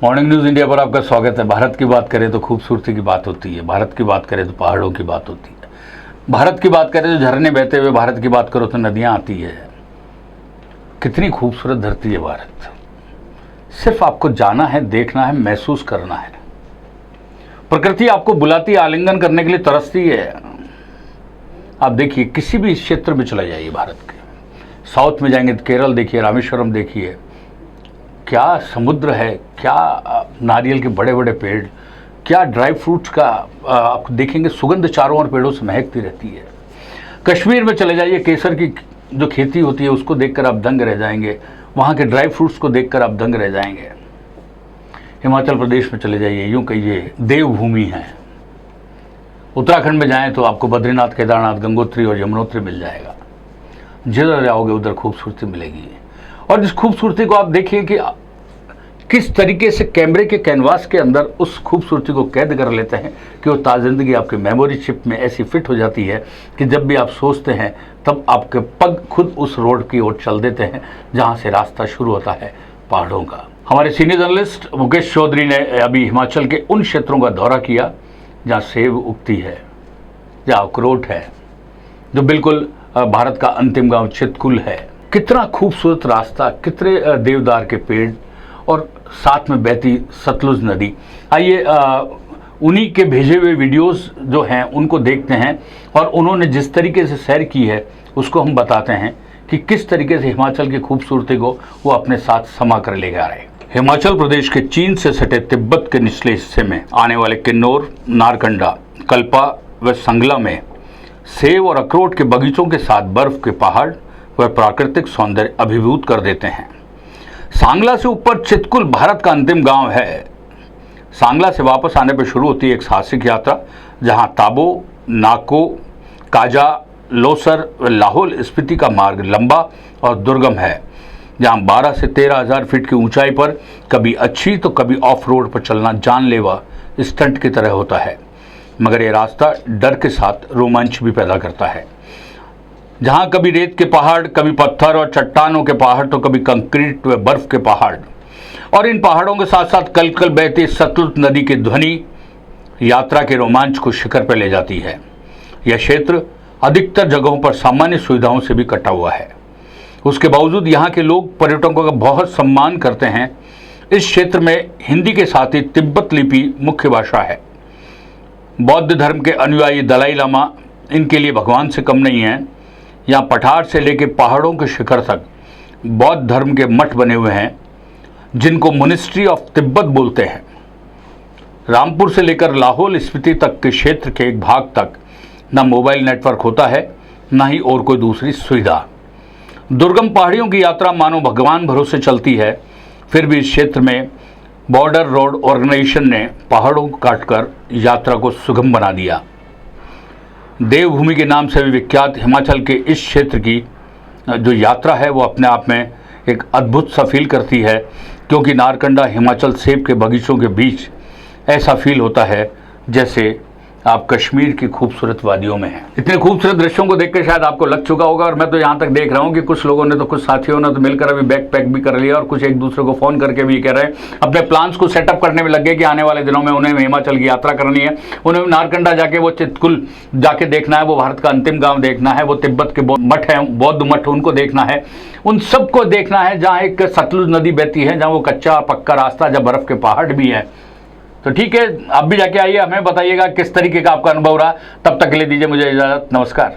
Morning news India पर आपका स्वागत है। भारत की बात करें तो खूबसूरती की बात होती है, भारत की बात करें तो पहाड़ों की बात होती है, भारत की बात करें तो झरने बहते हुए, भारत की बात करो तो नदियां आती है। कितनी खूबसूरत धरती है भारत। सिर्फ आपको जाना है, देखना है, महसूस करना है। प्रकृति आपको बुलाती है, आलिंगन करने के लिए तरसती है। आप देखिए, किसी भी क्षेत्र में चले जाइए भारत के, साउथ में जाएंगे तो केरल देखिए, रामेश्वरम देखिए, क्या समुद्र है, क्या नारियल के बड़े बड़े पेड़, क्या ड्राई फ्रूट्स का आप देखेंगे, सुगंध चारों ओर पेड़ों से महकती रहती है। कश्मीर में चले जाइए, केसर की जो खेती होती है उसको देखकर आप दंग रह जाएंगे, वहाँ के ड्राई फ्रूट्स को देखकर आप दंग रह जाएंगे। हिमाचल प्रदेश में चले जाइए, यूँ कहिए देवभूमि है। उत्तराखंड में जाएं तो आपको बद्रीनाथ, केदारनाथ, गंगोत्री और यमुनोत्री मिल जाएगा। जिधर जाओगे उधर खूबसूरती मिलेगी। और इस खूबसूरती को आप देखिए कि किस तरीके से कैमरे के कैनवास के अंदर उस खूबसूरती को कैद कर लेते हैं कि वो ताज़िंदगी आपके मेमोरी चिप में ऐसी फिट हो जाती है कि जब भी आप सोचते हैं तब आपके पग खुद उस रोड की ओर चल देते हैं जहां से रास्ता शुरू होता है पहाड़ों का। हमारे सीनियर जर्नलिस्ट मुकेश चौधरी ने अभी हिमाचल के उन क्षेत्रों का दौरा किया जहाँ सेब उगती है, जहाँ अखरोट है, जो बिल्कुल भारत का अंतिम गाँव चितकुल है। कितना खूबसूरत रास्ता, कितने देवदार के पेड़ और साथ में बहती सतलुज नदी। आइए उन्हीं के भेजे हुए वीडियोस जो हैं उनको देखते हैं और उन्होंने जिस तरीके से सैर की है उसको हम बताते हैं कि किस तरीके से हिमाचल की खूबसूरती को वो अपने साथ समा कर ले जा रहे हैं। हिमाचल प्रदेश के चीन से सटे तिब्बत के निचले हिस्से में आने वाले किन्नौर, नारकंडा, कल्पा व संगला में सेब और अखरोट के बगीचों के साथ बर्फ के पहाड़ व प्राकृतिक सौंदर्य अभिभूत कर देते हैं। सांगला से ऊपर चितकुल भारत का अंतिम गांव है। सांगला से वापस आने पर शुरू होती है एक साहसिक यात्रा, जहां ताबो, नाको, काजा, लोसर व लाहौल स्पीति का मार्ग लंबा और दुर्गम है, जहां 12 से 13,000 फीट की ऊंचाई पर कभी अच्छी तो कभी ऑफ रोड पर चलना जानलेवा स्टंट की तरह होता है। मगर यह रास्ता डर के साथ रोमांच भी पैदा करता है, जहां कभी रेत के पहाड़, कभी पत्थर और चट्टानों के पहाड़ तो कभी कंक्रीट व बर्फ के पहाड़, और इन पहाड़ों के साथ साथ कल कल बहती सतलुज नदी की ध्वनि यात्रा के रोमांच को शिखर पर ले जाती है। यह क्षेत्र अधिकतर जगहों पर सामान्य सुविधाओं से भी कटा हुआ है। उसके बावजूद यहाँ के लोग पर्यटकों का बहुत सम्मान करते हैं। इस क्षेत्र में हिंदी के साथ ही तिब्बत लिपि मुख्य भाषा है। बौद्ध धर्म के अनुयायी दलाई लामा इनके लिए भगवान से कम नहीं है। यहाँ पठार से लेकर पहाड़ों के शिखर तक बौद्ध धर्म के मठ बने हुए हैं, जिनको मोनेस्ट्री ऑफ तिब्बत बोलते हैं। रामपुर से लेकर लाहौल स्पीति तक के क्षेत्र के एक भाग तक न मोबाइल नेटवर्क होता है, न ही और कोई दूसरी सुविधा। दुर्गम पहाड़ियों की यात्रा मानो भगवान भरोसे चलती है। फिर भी इस क्षेत्र में बॉर्डर रोड ऑर्गेनाइजेशन ने पहाड़ों को काटकर यात्रा को सुगम बना दिया। देवभूमि के नाम से भी विख्यात हिमाचल के इस क्षेत्र की जो यात्रा है वो अपने आप में एक अद्भुत सा फील करती है, क्योंकि नारकंडा हिमाचल सेब के बगीचों के बीच ऐसा फील होता है जैसे आप कश्मीर की खूबसूरत वादियों में हैं। इतने खूबसूरत दृश्यों को देखकर शायद आपको लग चुका होगा, और मैं तो यहाँ तक देख रहा हूँ कि कुछ लोगों ने तो, कुछ साथियों ने तो मिलकर अभी बैग पैक भी कर लिया, और कुछ एक दूसरे को फ़ोन करके भी कह रहे हैं, अपने प्लान्स को सेटअप करने में लग गए कि आने वाले दिनों में उन्हें हिमाचल की यात्रा करनी है, उन्हें नारकंडा जाके वो चितकुल जाके देखना है, वो भारत का अंतिम गाँव देखना है, वो तिब्बत के मठ हैं, बौद्ध मठ, उनको देखना है, उन सबको देखना है, जहाँ एक सतलुज नदी बहती है, जहाँ वो कच्चा पक्का रास्ता, जहाँ बर्फ़ के पहाड़ भी हैं। तो ठीक है, आप भी जाके आइए, हमें बताइएगा किस तरीके का आपका अनुभव रहा। तब तक के लिए दीजिए मुझे इजाज़त। नमस्कार।